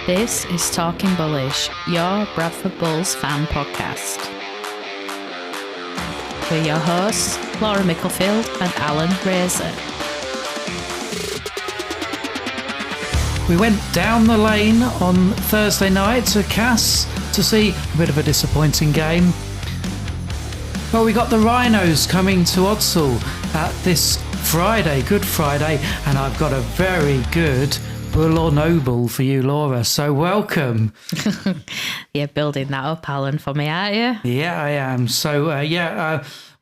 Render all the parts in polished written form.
This is Talking Bullish, your Bradford Bulls fan podcast. We're your hosts, Laura Micklefield and Alan Razor. We went down the lane on Thursday night to Cass to see a bit of a disappointing game. Well, we got the Rhinos coming to Odsal this Friday, Good Friday, and I've got a very good Bull or Noble for you, Laura. So welcome. You're building that up, Alan, for me, aren't you? Yeah, I am. So,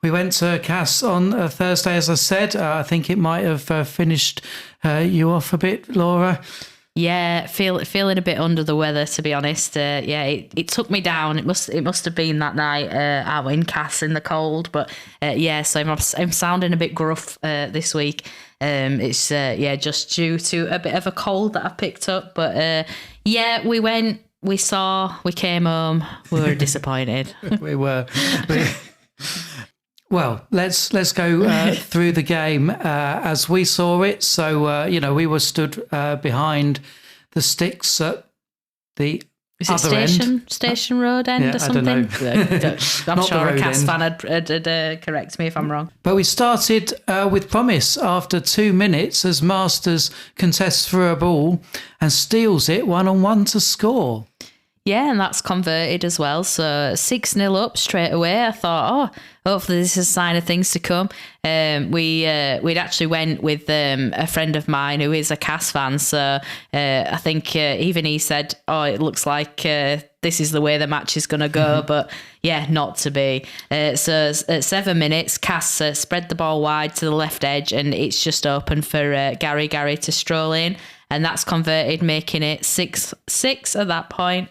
we went to Cass on Thursday, as I said. I think it might have finished you off a bit, Laura. Yeah, feeling a bit under the weather, to be honest. It took me down. It must have been that night out in Cass in the cold. But so I'm sounding a bit gruff this week. It's just due to a bit of a cold that I picked up. But we went, we saw, we came home. We were disappointed. we were. Well, let's go through the game as we saw it. So, we were stood behind the sticks at the other end. Station Road end or something? I don't know. I'm sure a Cass fan would correct me if I'm wrong. But we started with promise after 2 minutes as Masters contests for a ball and steals it 1-on-1 to score. Yeah, and that's converted as well. So 6-0 up straight away. I thought, hopefully this is a sign of things to come. We'd actually went with a friend of mine who is a Cass fan. So I think even he said, it looks like this is the way the match is going to go. But yeah, not to be. So at 7 minutes, Cass spread the ball wide to the left edge and it's just open for Gary to stroll in. And that's converted, making it 6-6 at that point.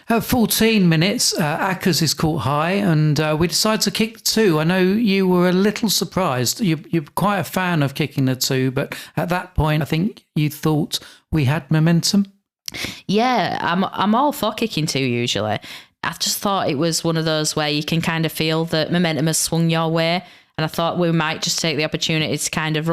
At 14 minutes, Ackers is caught high and we decide to kick the two. I know you were a little surprised. You're quite a fan of kicking the two, but at that point, I think you thought we had momentum. Yeah, I'm all for kicking two usually. I just thought it was one of those where you can kind of feel that momentum has swung your way. And I thought we might just take the opportunity to kind of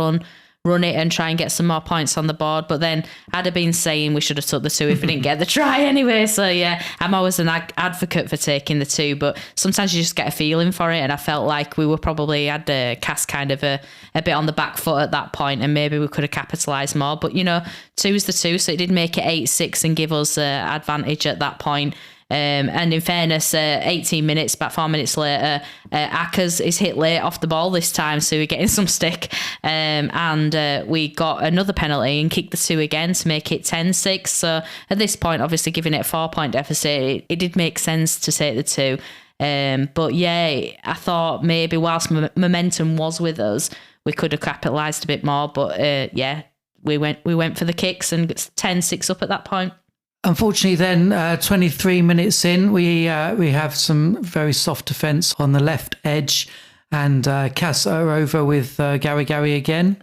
run it and try and get some more points on the board. But then I'd have been saying we should have took the two if we didn't get the try anyway. So yeah, I'm always an advocate for taking the two, but sometimes you just get a feeling for it. And I felt like we were probably had Cass kind of a bit on the back foot at that point, and maybe we could have capitalised more. But two is the two, so it did make it 8-6 and give us advantage at that point. And in fairness, 18 minutes, about 4 minutes later, Ackers is hit late off the ball this time, so we're getting some stick. And we got another penalty and kicked the two again to make it 10-6. So at this point, obviously giving it a 4-point deficit, it did make sense to take the two. But yeah, I thought maybe whilst momentum was with us, we could have capitalised a bit more. But we went for the kicks and 10-6 up at that point. Unfortunately, then 23 minutes in, we have some very soft defence on the left edge, and Cass are over with Gary again.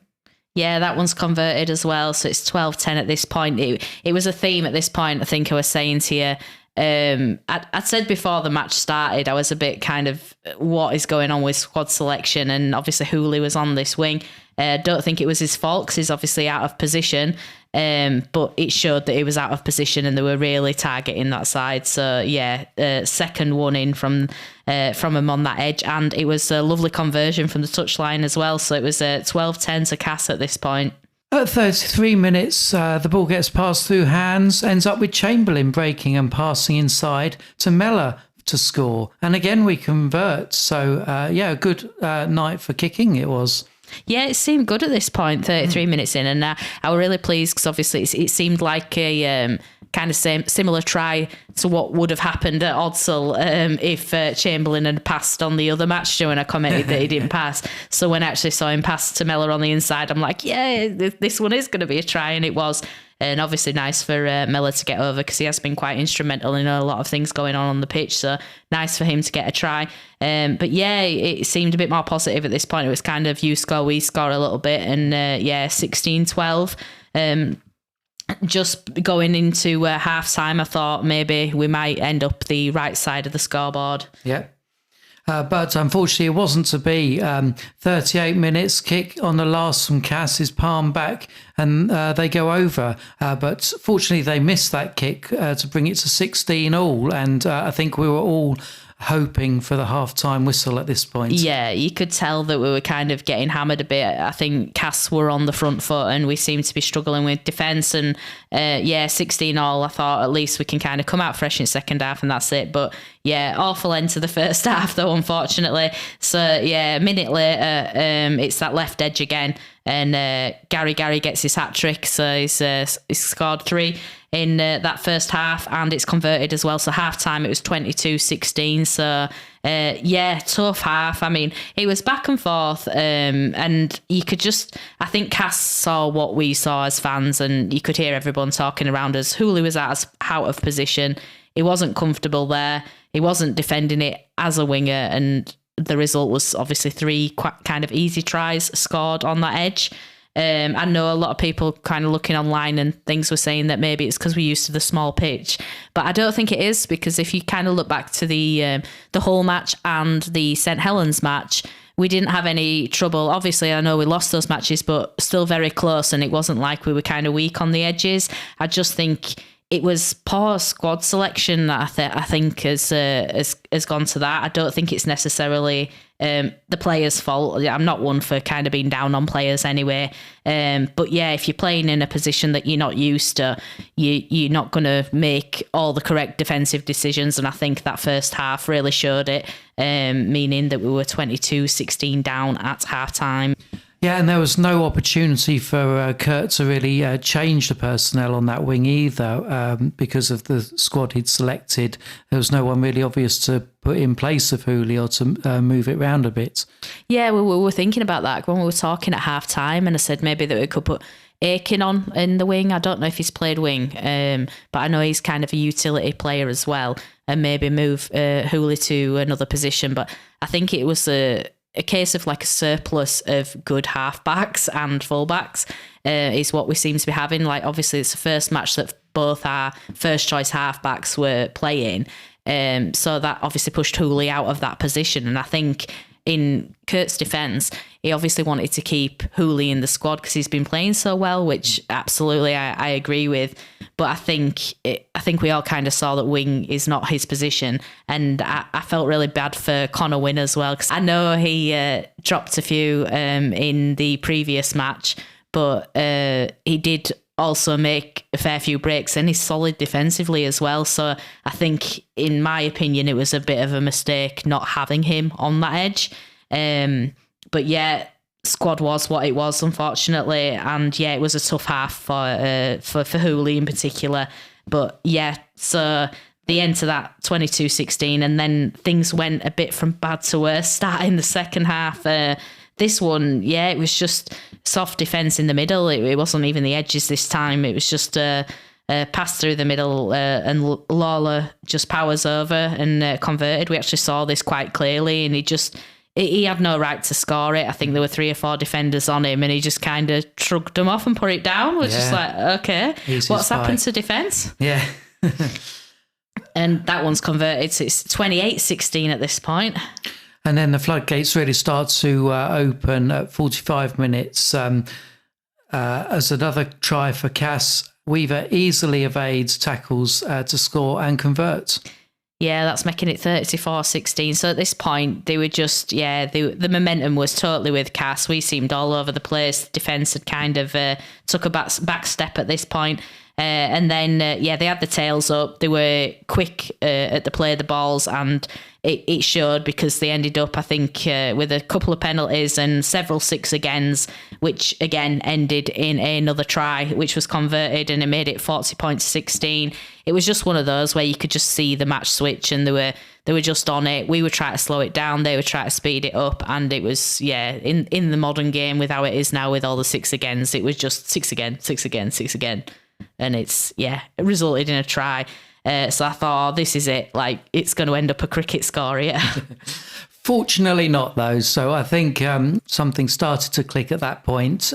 Yeah, that one's converted as well, so it's 12-10 at this point. It was a theme at this point, I think I was saying to you. I'd said before the match started, I was a bit kind of, what is going on with squad selection? And obviously Hooley was on this wing. Don't think it was his fault because he's obviously out of position. But it showed that he was out of position and they were really targeting that side. So yeah, second one in from him on that edge, and it was a lovely conversion from the touchline as well. So it was 12-10 to Cass at this point. At 33 minutes, the ball gets passed through hands, ends up with Chamberlain breaking and passing inside to Mellor to score. And again, we convert. So a good night for kicking it was. Yeah, it seemed good at this point, 33 minutes in, and I was really pleased because obviously it seemed like a kind of similar try to what would have happened at Odsal if Chamberlain had passed on the other match, and I commented that he didn't pass. So when I actually saw him pass to Mellor on the inside, I'm like, yeah, this one is going to be a try, and it was. And obviously nice for Mellor to get over because he has been quite instrumental in a lot of things going on the pitch. So nice for him to get a try. But yeah, it seemed a bit more positive at this point. It was kind of you score, we score a little bit. And 16-12. Just going into half time, I thought maybe we might end up the right side of the scoreboard. Yeah. But unfortunately, it wasn't to be. 38 minutes, kick on the last from Cass is palmed back and they go over. But fortunately, they missed that kick to bring it to 16 all. And I think we were all hoping for the half-time whistle at this point. Yeah, you could tell that we were kind of getting hammered a bit. I think Cass were on the front foot and we seemed to be struggling with defence. And 16 all, I thought at least we can kind of come out fresh in second half and that's it. But yeah, awful end to the first half though, unfortunately. So yeah, a minute later, it's that left edge again. And Gary gets his hat-trick, so he's scored 3 in that first half, and it's converted as well. So half-time, it was 22-16. So, tough half. I mean, it was back and forth, and you could just... I think Cass saw what we saw as fans, and you could hear everyone talking around us. Hooley was out of position. He wasn't comfortable there. He wasn't defending it as a winger, and... the result was obviously 3 quite kind of easy tries scored on that edge. I know a lot of people kind of looking online and things were saying that maybe it's because we're used to the small pitch, but I don't think it is, because if you kind of look back to the Hull match and the St Helens match, we didn't have any trouble. Obviously, I know we lost those matches, but still very close, and it wasn't like we were kind of weak on the edges. I just think it was poor squad selection that I think has gone to that. I don't think it's necessarily the players' fault. I'm not one for kind of being down on players anyway. But yeah, if you're playing in a position that you're not used to, you're not going to make all the correct defensive decisions. And I think that first half really showed it, meaning that we were 22-16 down at half time. Yeah, and there was no opportunity for Kurt to really change the personnel on that wing either, because of the squad he'd selected. There was no one really obvious to put in place of Hooley or to move it round a bit. Yeah, we were thinking about that when we were talking at half time, and I said maybe that we could put Aiken on in the wing. I don't know if he's played wing, but I know he's kind of a utility player as well, and maybe move Hooley to another position. But I think it was a case of like a surplus of good halfbacks and fullbacks is what we seem to be having. Like, obviously, it's the first match that both our first choice halfbacks were playing. So that obviously pushed Hooley out of that position. And I think in Kurt's defence, he obviously wanted to keep Hooley in the squad because he's been playing so well, which absolutely I agree with. But I think we all kind of saw that wing is not his position. And I felt really bad for Connor Wynne as well, because I know he dropped a few in the previous match, but he did also make a fair few breaks, and he's solid defensively as well. So I think, in my opinion, it was a bit of a mistake not having him on that edge. But yeah, squad was what it was, unfortunately, and yeah, it was a tough half for Hooley in particular. But yeah, so the end to that 22-16, and then things went a bit from bad to worse starting the second half. This one, yeah, it was just soft defence in the middle. It wasn't even the edges this time. It was just a pass through the middle, and Lawler just powers over and converted. We actually saw this quite clearly, and he had no right to score it. I think there were 3 or 4 defenders on him, and he just kind of shrugged them off and put it down. We're just like, okay, what's happened to defence? Yeah. And that one's converted, so it's 28-16 at this point. And then the floodgates really start to open at 45 minutes. As another try for Cass, Weaver easily evades tackles to score and convert. Yeah, that's making it 34-16. So at this point, they were just, the momentum was totally with Cass. We seemed all over the place. Defence had kind of took a back step at this point. And then, they had the tails up. They were quick at the play of the balls, and it showed, because they ended up, I think, with a couple of penalties and several 6-agains, which again ended in another try, which was converted, and it made it 40-16. It was just one of those where you could just see the match switch, and they were just on it. We were trying to slow it down, they were trying to speed it up, and it was, in the modern game with how it is now with all the 6-agains, it was just 6 again, 6 again, 6 again. And it resulted in a try. So I thought, this is it. Like, it's going to end up a cricket score here. Fortunately not, though. So I think something started to click at that point.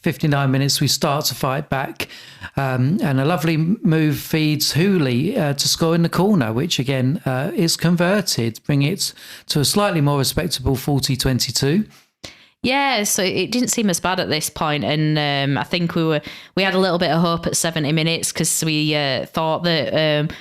59 minutes, we start to fight back. And a lovely move feeds Hooley to score in the corner, which again is converted, bringing it to a slightly more respectable 40-22. Yeah, so it didn't seem as bad at this point, and I think we had a little bit of hope at 70 minutes because we thought that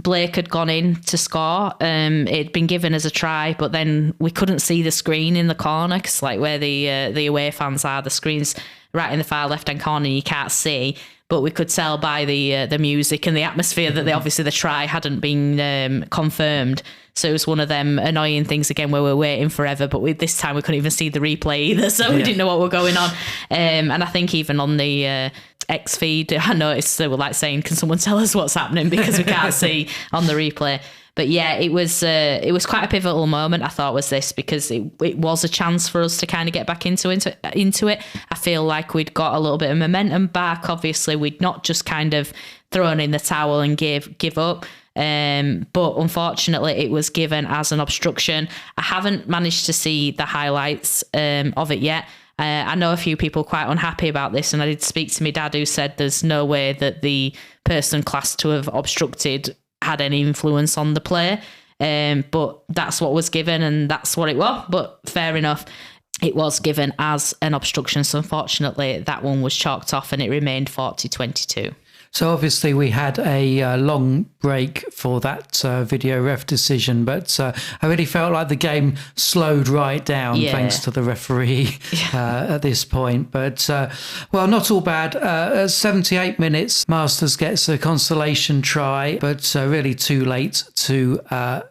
Blake had gone in to score. It'd been given as a try, but then we couldn't see the screen in the corner because, like, where the away fans are, the screen's right in the far left hand corner, you can't see. But we could tell by the music and the atmosphere that obviously the try hadn't been confirmed. So it was one of them annoying things again where we're waiting forever, but this time we couldn't even see the replay either, so we didn't know what was going on. And I think even on the X feed, I noticed they were like saying, "Can someone tell us what's happening?" because we can't see on the replay. But yeah, it was quite a pivotal moment, I thought, was this, because it was a chance for us to kind of get back into it. I feel like we'd got a little bit of momentum back. Obviously, we'd not just kind of thrown in the towel and give up. But unfortunately, it was given as an obstruction. I haven't managed to see the highlights of it yet. I know a few people quite unhappy about this, and I did speak to my dad, who said there's no way that the person classed to have obstructed had any influence on the play. But that's what was given, and that's what it was. But fair enough. It was given as an obstruction. So unfortunately, that one was chalked off and it remained 40-22. So obviously we had a long break for that video ref decision, but I really felt like the game slowed right down thanks to the referee at this point. But, well, not all bad. At 78 minutes, Masters gets a consolation try, but really too late to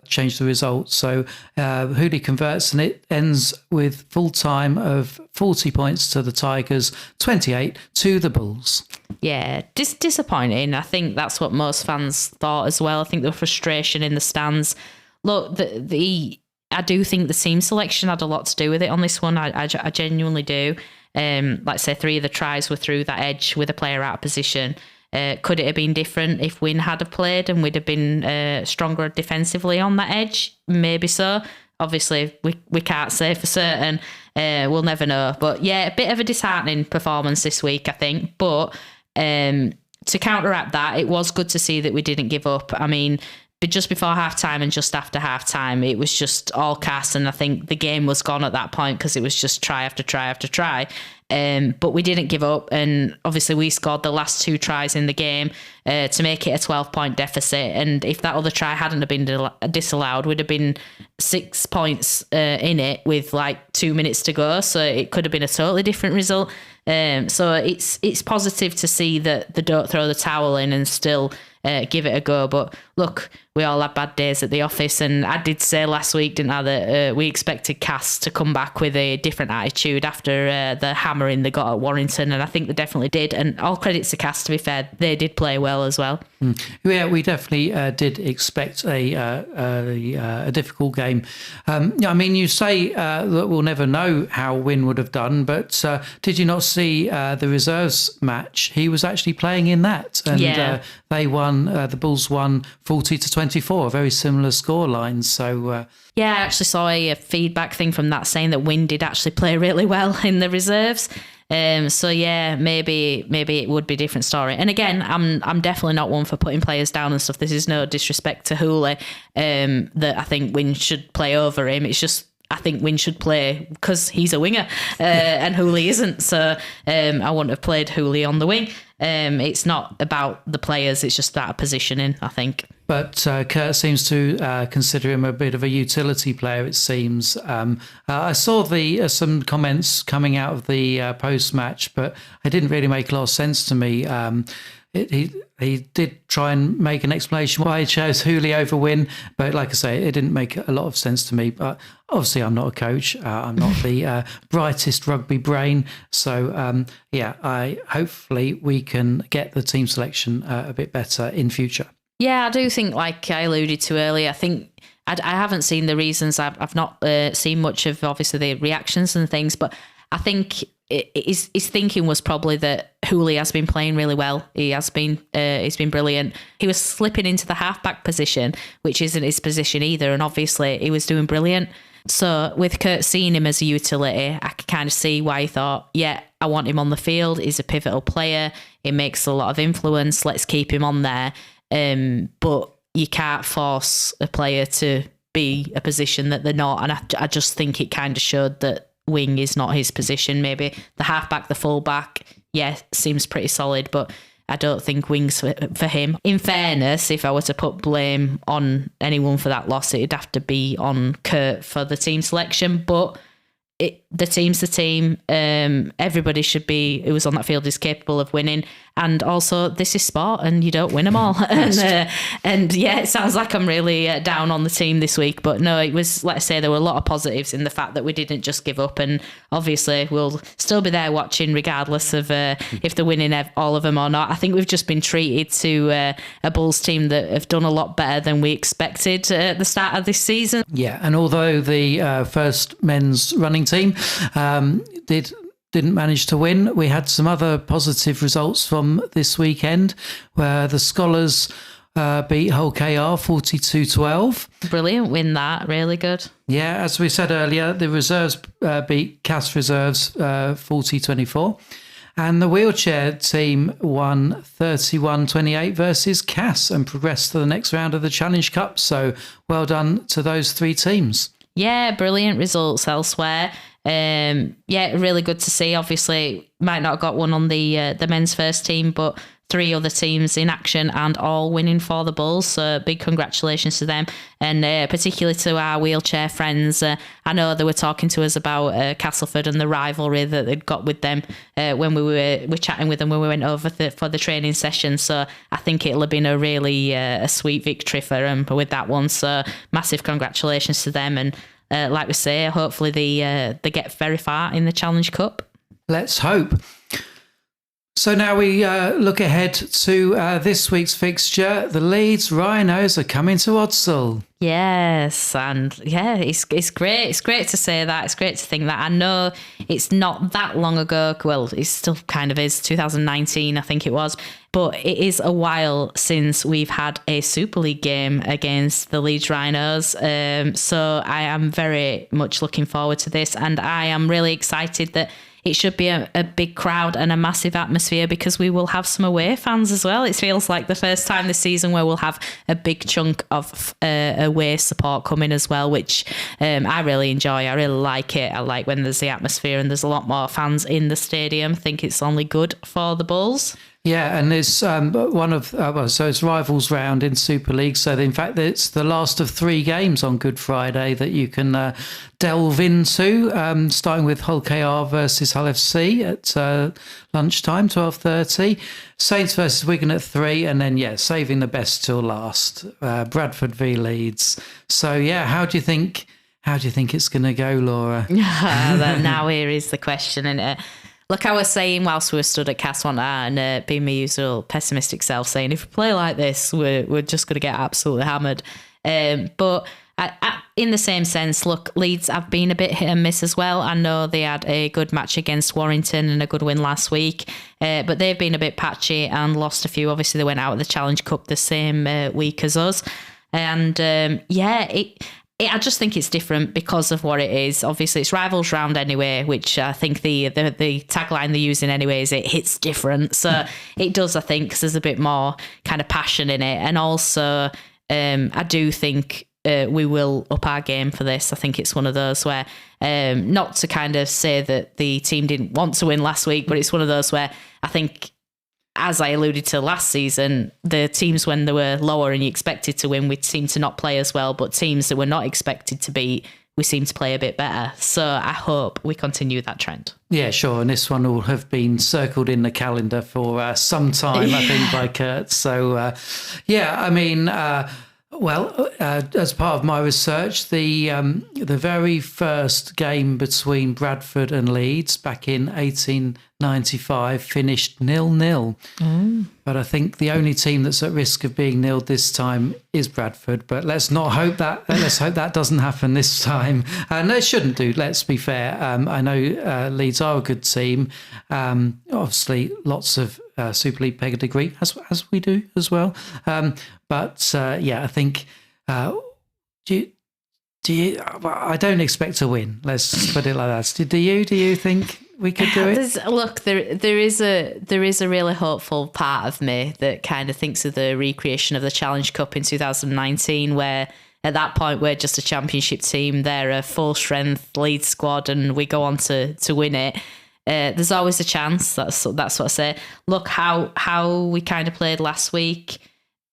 change the result. So Hooley converts and it ends with full time of 40 points to the Tigers, 28 to the Bulls. Yeah, disappointing. I think that's what most fans thought as well. I think the frustration in the stands. Look, I do think the team selection had a lot to do with it on this one. I genuinely do. Like say 3 of the tries were through that edge with a player out of position. Could it have been different if Wynn had have played and we'd have been stronger defensively on that edge? Maybe so. Obviously, we can't say for certain. We'll never know. But yeah, a bit of a disheartening performance this week, I think. But to counteract that, it was good to see that we didn't give up. I mean, just before half-time and just after half-time, it was just all cast, and I think the game was gone at that point because it was just try after try after try. But we didn't give up, and obviously we scored the last 2 tries in the game to make it a 12-point deficit, and if that other try hadn't have been disallowed, we'd have been 6 points in it with like 2 minutes to go, so it could have been a totally different result. So it's positive to see that they don't throw the towel in and still give it a go. But look, we all have bad days at the office, and I did say last week, didn't I, that we expected Cass to come back with a different attitude after the hammering they got at Warrington, and I think they definitely did. And all credits to Cass, to be fair, they did play well as well. Yeah, we definitely did expect a difficult game. I mean, you say that we'll never know how Wynn would have done, but did you not see the reserves match? He was actually playing in that, and they won. The Bulls won 40-24, a very similar scoreline. So yeah, I actually saw a feedback thing from that saying that Wynn did actually play really well in the reserves. So yeah, maybe it would be a different story. And again, I'm definitely not one for putting players down and stuff. This is no disrespect to Hooley, that I think Wynn should play over him. It's just I think Wynn should play because he's a winger and Hooley isn't. So I wouldn't have played Hooley on the wing. It's not about the players, it's just that positioning, I think. But Kurt seems to consider him a bit of a utility player, it seems. I saw some comments coming out of the post-match, but it didn't really make a lot of sense to me. He did try and make an explanation why he chose Hooley over Wynn, but like I say, it didn't make a lot of sense to me. But obviously, I'm not a coach. I'm not the brightest rugby brain. So, hopefully we can get the team selection a bit better in future. Yeah, I do think, like I alluded to earlier, I think I haven't seen the reasons. I've not seen much of, obviously, the reactions and things, but I think his thinking was probably that Hooley has been playing really well. He's been brilliant. He was slipping into the halfback position, which isn't his position either, and obviously he was doing brilliant. So with Kurt seeing him as a utility, I could kind of see why he thought, yeah, I want him on the field. He's a pivotal player. He makes a lot of influence. Let's keep him on there. But you can't force a player to be a position that they're not. And I just think it kind of showed that wing is not his position. Maybe the halfback, the fullback, yeah, seems pretty solid, but I don't think wings for him. In fairness, if I were to put blame on anyone for that loss, it'd have to be on Kurt for the team selection. But the team's the team. Everybody should be who was on that field is capable of winning. And also, this is sport, and you don't win them all. and yeah, it sounds like I'm really down on the team this week, but no, it was. Let's say there were a lot of positives in the fact that we didn't just give up, and obviously we'll still be there watching, regardless of if they're winning all of them or not. I think we've just been treated to a Bulls team that have done a lot better than we expected at the start of this season. Yeah, and although the first men's running team didn't manage to win, we had some other positive results from this weekend where the Scholars beat Hull KR 42-12. Brilliant win, that. Really good. Yeah, as we said earlier, the reserves beat Cass Reserves 40-24. And the wheelchair team won 31-28 versus Cass and progressed to the next round of the Challenge Cup. So well done to those three teams. Yeah, brilliant results elsewhere. Yeah, really good to see. Obviously, might not have got one on the men's first team, but three other teams in action and all winning for the Bulls. So big congratulations to them, and particularly to our wheelchair friends. I know they were talking to us about Castleford and the rivalry that they'd got with them when we were chatting with them when we went over for the training session. So I think it'll have been a really a sweet victory for them with that one. So massive congratulations to them, and like we say, hopefully they get very far in the Challenge Cup. Let's hope. So now we look ahead to this week's fixture. The Leeds Rhinos are coming to Odsal. Yes, and yeah, it's great. It's great to say that. It's great to think that. I know it's not that long ago. Well, it still kind of is. 2019, I think it was. But it is a while since we've had a Super League game against the Leeds Rhinos. So I am very much looking forward to this, and I am really excited that it should be a big crowd and a massive atmosphere because we will have some away fans as well. It feels like the first time this season where we'll have a big chunk of away support coming as well, which I really enjoy. I really like it. I like when there's the atmosphere and there's a lot more fans in the stadium. I think it's only good for the Bulls. Yeah, and it's one of so it's rivals round in Super League. So in fact, it's the last of three games on Good Friday that you can delve into. Starting with Hull KR versus Hull FC at lunchtime, 12:30. Saints versus Wigan at 3, and then saving the best till last. Bradford v Leeds. So yeah, how do you think it's going to go, Laura? Now here is the question, and. Look, I was saying whilst we were stood at Cass one night and being my usual pessimistic self, saying if we play like this, we're just going to get absolutely hammered. But in the same sense, look, Leeds have been a bit hit and miss as well. I know they had a good match against Warrington and a good win last week, but they've been a bit patchy and lost a few. Obviously, they went out of the Challenge Cup the same week as us. And I just think it's different because of what it is. Obviously, it's rivals round anyway, which I think the tagline they're using anyway is it hits different. So it does, I think, because there's a bit more kind of passion in it. And also, I do think we will up our game for this. I think it's one of those where, not to kind of say that the team didn't want to win last week, but it's one of those where I think, as I alluded to last season, the teams when they were lower and you expected to win, we seemed to not play as well, but teams that were not expected to beat, we seem to play a bit better. So I hope we continue that trend. Yeah, sure. And this one will have been circled in the calendar for some time, I think, by Kurt. So, I mean... as part of my research, the very first game between Bradford and Leeds back in 1895 finished 0-0. But I think the only team that's at risk of being nilled this time is Bradford. But let's hope that doesn't happen this time. And it shouldn't do. Let's be fair. I know Leeds are a good team. Obviously, lots of Super League pedigree, as we do as well. I think. Do I don't expect to win. Let's put it like that. Do you think we could do it? Look, there is a really hopeful part of me that kind of thinks of the recreation of the Challenge Cup in 2019, where at that point we're just a championship team. They're a full strength Leeds squad, and we go on to win it. There's always a chance. That's what I say. Look, how we kind of played last week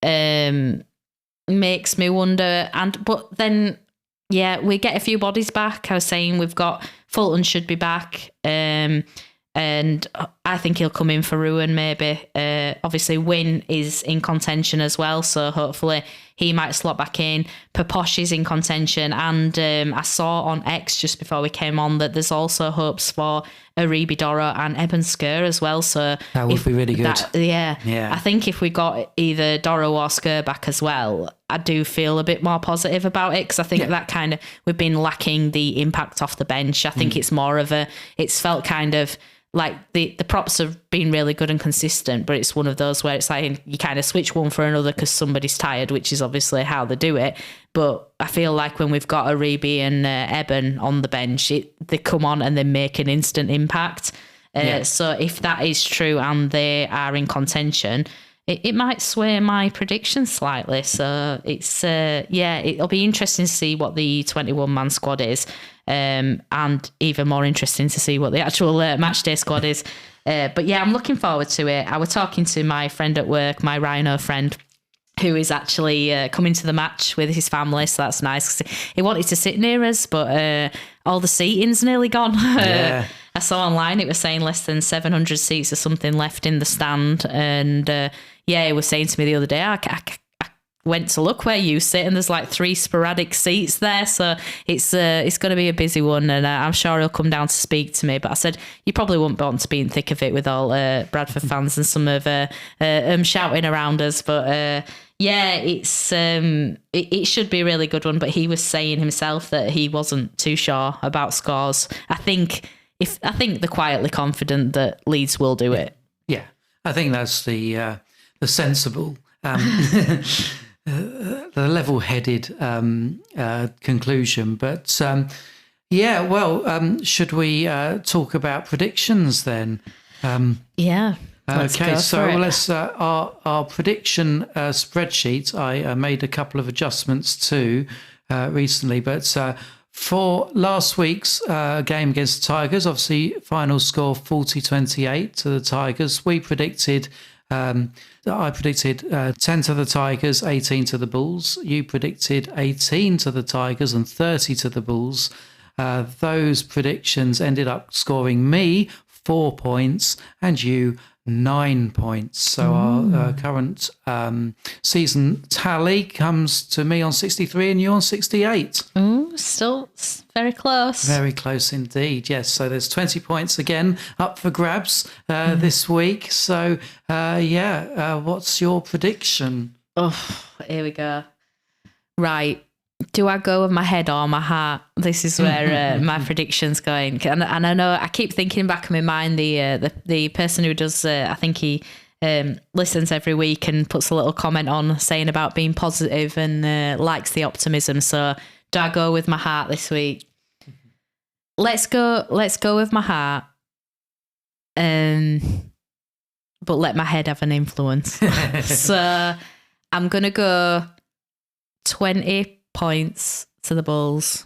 makes me wonder. But then, yeah, we get a few bodies back. I was saying we've got Fulton should be back. And I think he'll come in for Ruin maybe. Obviously, Wynn is in contention as well, so hopefully he might slot back in. Paposh is in contention, and I saw on X just before we came on that there's also hopes for Aribi Doro and Eben Skur as well. So that would be really good. Yeah. I think if we got either Doro or Skur back as well, I do feel a bit more positive about it, because I think that kind of, we've been lacking the impact off the bench. I think it's more of it's felt kind of like the props have been really good and consistent, but it's one of those where it's like you kind of switch one for another because somebody's tired, which is obviously how they do it. But I feel like when we've got Aribi and Eben on the bench, they come on and they make an instant impact. So if that is true and they are in contention, it might sway my prediction slightly. So it's, it'll be interesting to see what the 21-man squad is. And even more interesting to see what the actual match day squad is. But yeah, I'm looking forward to it. I was talking to my friend at work, my Rhino friend, who is actually coming to the match with his family, so that's nice. 'Cause he wanted to sit near us, but all the seating's nearly gone. I saw online it was saying less than 700 seats or something left in the stand, and he was saying to me the other day, I went to look where you sit, and there's like 3 sporadic seats there, so it's going to be a busy one, and I'm sure he'll come down to speak to me. But I said you probably wouldn't want to be in thick of it with all Bradford fans and some of shouting around us, but it's it should be a really good one. But he was saying himself that he wasn't too sure about scores. I think they're quietly confident that Leeds will do it. Yeah, I think that's the sensible. The level-headed conclusion. But should we talk about predictions then? Okay, so let's our prediction spreadsheet. I made a couple of adjustments too recently, but for last week's game against the Tigers, obviously final score 40-28 to the Tigers. We predicted. I predicted 10 to the Tigers, 18 to the Bulls. You predicted 18 to the Tigers and 30 to the Bulls. Those predictions ended up scoring me 4 points and you 9 points. So our current season tally comes to me on 63 and you on 68. Still very close. Very close indeed, yes. So there's 20 points again up for grabs this week. So, what's your prediction? Oh, here we go. Right. Do I go with my head or my heart? This is where my prediction's going. And I know I keep thinking back in my mind, the person who does, I think he listens every week and puts a little comment on saying about being positive and likes the optimism. So do I go with my heart this week? Let's go with my heart. But let my head have an influence. So I'm going to go 20 points to the Bulls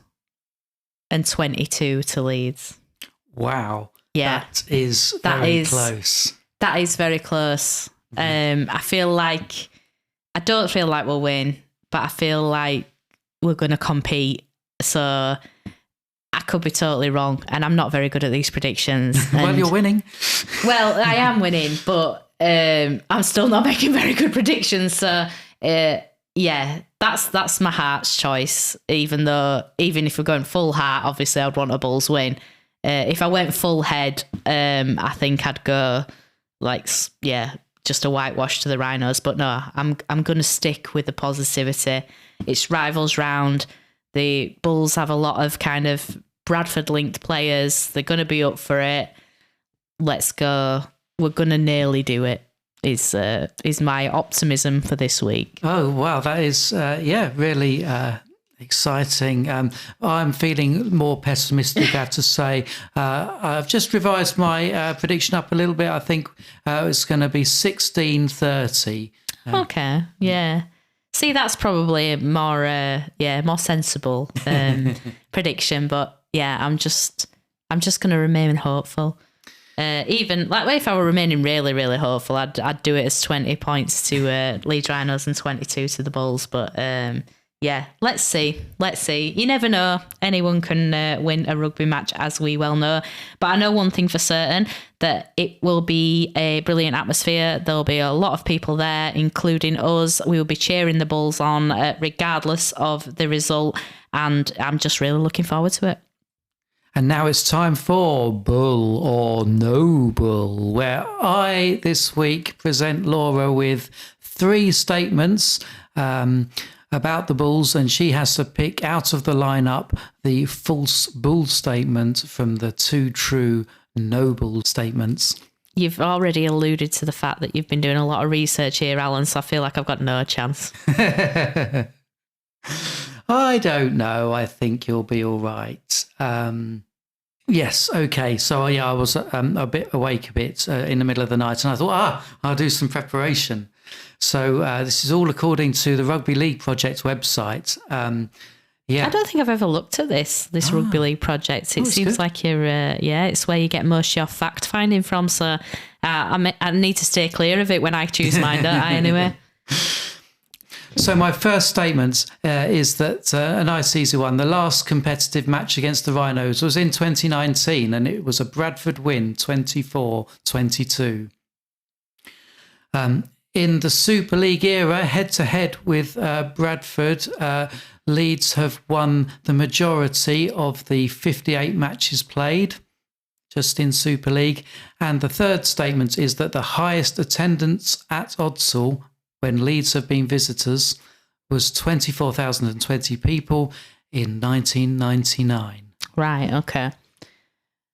and 22 to Leeds. Wow. Yeah. That is very close. That is very close. I don't feel like we'll win, but I feel like we're going to compete. So I could be totally wrong, and I'm not very good at these predictions. Well, you're winning. Well, I am winning, but I'm still not making very good predictions. So that's my heart's choice. Even if we're going full heart, obviously I'd want a Bulls win. If I went full head, I think I'd go just a whitewash to the Rhinos. But no, I'm going to stick with the positivity. It's rivals round. The Bulls have a lot of kind of Bradford-linked players. They're going to be up for it. Let's go. We're going to nearly do it. Is my optimism for this week. Oh, wow. That is, really Exciting. I'm feeling more pessimistic, I have to say. I've just revised my prediction up a little bit. I think it's going to be 16-30. Okay, yeah. See, that's probably more sensible prediction. But yeah, I'm just going to remain hopeful. Even like if I were remaining really, really hopeful, I'd do it as 20 points to Leeds Rhinos and 22 to the Bulls. But yeah, let's see. You never know. Anyone can win a rugby match, as we well know. But I know one thing for certain, that it will be a brilliant atmosphere. There'll be a lot of people there, including us. We will be cheering the Bulls on regardless of the result. And I'm just really looking forward to it. And now it's time for Bull or No Bull, where I this week present Laura with 3 statements about the Bulls, and she has to pick out of the lineup the false Bull statement from the 2 true No Bull statements. You've already alluded to the fact that you've been doing a lot of research here, Alan, so I feel like I've got no chance. I don't know. I think you'll be all right. Yes, okay. So yeah, I was a bit awake in the middle of the night, and I thought, I'll do some preparation. So this is all according to the Rugby League Project website. Yeah, I don't think I've ever looked at this Rugby League Project. It seems good. Like you're, it's where you get most of your fact finding from. So I need to stay clear of it when I choose mine, don't I? Anyway. So my first statement is that a nice easy one. The last competitive match against the Rhinos was in 2019, and it was a Bradford win, 24-22. In the Super League era, head-to-head with Bradford, Leeds have won the majority of the 58 matches played, just in Super League. And the third statement is that the highest attendance at Odsal when Leeds have been visitors was 24,020 people in 1999. Right, okay.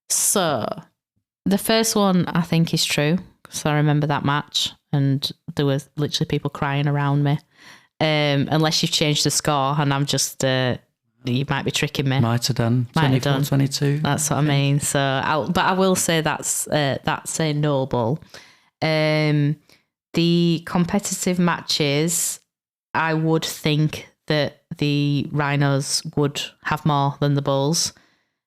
So the first one I think is true, because I remember that match and there were literally people crying around me. Unless you've changed the score and I'm just, you might be tricking me. Might have done. 24-22. That's what I mean. So, I will say that's a no Bull. The competitive matches, I would think that the Rhinos would have more than the Bulls,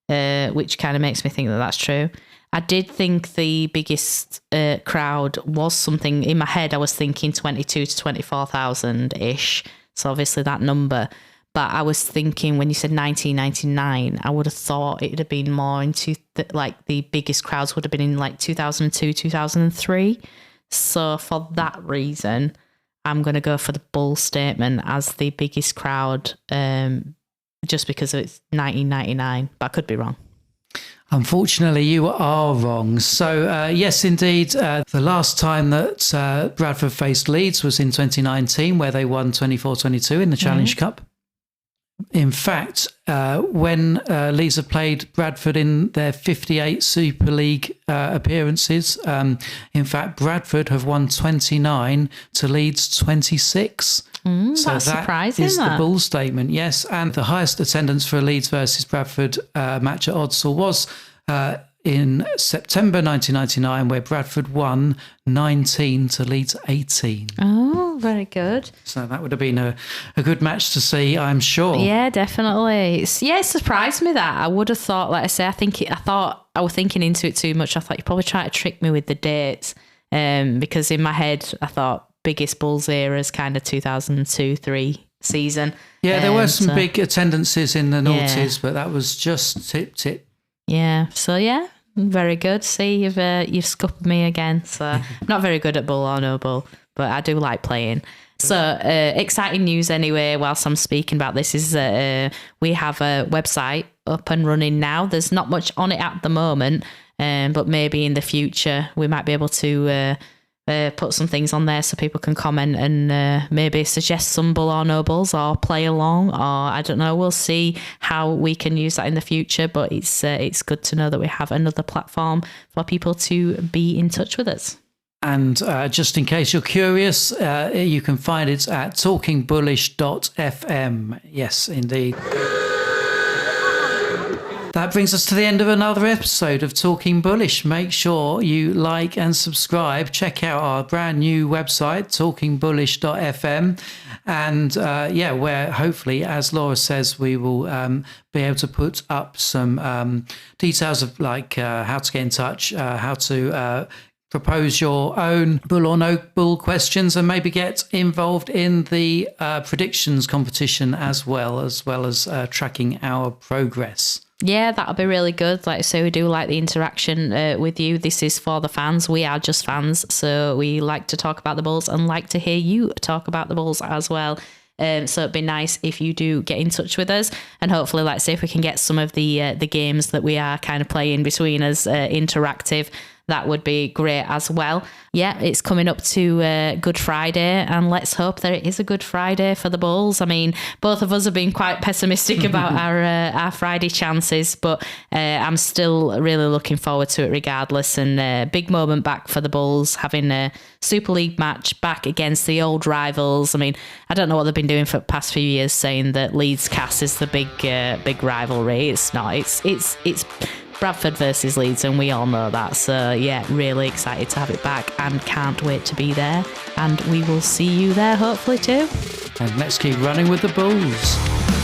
which kind of makes me think that that's true. I did think the biggest crowd was something in my head. I was thinking 22 to 24,000-ish. So obviously that number. But I was thinking when you said 1999, I would have thought it would have been more into like the biggest crowds would have been in like 2002, 2003. So for that reason, I'm going to go for the Bull statement as the biggest crowd, just because it's 1999. But I could be wrong. Unfortunately, you are wrong. So, yes, indeed, the last time that Bradford faced Leeds was in 2019, where they won 24-22 in the Challenge Cup. In fact, when Leeds have played Bradford in their 58 Super League appearances, in fact, Bradford have won 29 to Leeds 26. So that's surprising. Is the Bull statement, yes. And the highest attendance for a Leeds versus Bradford match at Odsal was in September 1999, where Bradford won 19 to Leeds 18. Oh, very good. So that would have been a good match to see, I'm sure. Yeah, definitely. It surprised me that. I would have thought, like I say, I thought I was thinking into it too much. I thought you probably try to trick me with the dates, because in my head I thought biggest Bulls era is kind of 2002-03 season. Yeah, there were some big attendances in the noughties, but that was just tip. Yeah, so yeah, very good. See, you've scuppered me again. So I'm not very good at Bull or No Bull, but I do like playing. So exciting news anyway, whilst I'm speaking about this, is we have a website up and running now. There's not much on it at the moment, but maybe in the future we might be able to put some things on there so people can comment and maybe suggest some Bull or No Bulls or play along, or I don't know. We'll see how we can use that in the future, but it's good to know that we have another platform for people to be in touch with us. And just in case you're curious, you can find it at talkingbullish.fm. Yes, indeed. That brings us to the end of another episode of Talking Bullish. Make sure you like and subscribe. Check out our brand new website, talkingbullish.fm. And where hopefully, as Laura says, we will be able to put up some details of like how to get in touch, how to propose your own bull or no bull questions, and maybe get involved in the predictions competition as well as tracking our progress. Yeah, that'll be really good. Like I say, we do like the interaction with you. This is for the fans. We are just fans. So we like to talk about the Bulls and like to hear you talk about the Bulls as well. So it'd be nice if you do get in touch with us, and hopefully, like I say, if we can get some of the games that we are kind of playing between us interactive, that would be great as well. Yeah, it's coming up to Good Friday, and let's hope that it is a good Friday for the Bulls. I mean, both of us have been quite pessimistic about our Friday chances, but I'm still really looking forward to it regardless. And big moment back for the Bulls, having a Super League match back against the old rivals. I mean, I don't know what they've been doing for the past few years, saying that Leeds Cass is the big rivalry. It's not. It's Bradford versus Leeds, and we all know that. So yeah, really excited to have it back and can't wait to be there. And we will see you there hopefully too. And let's keep running with the Bulls.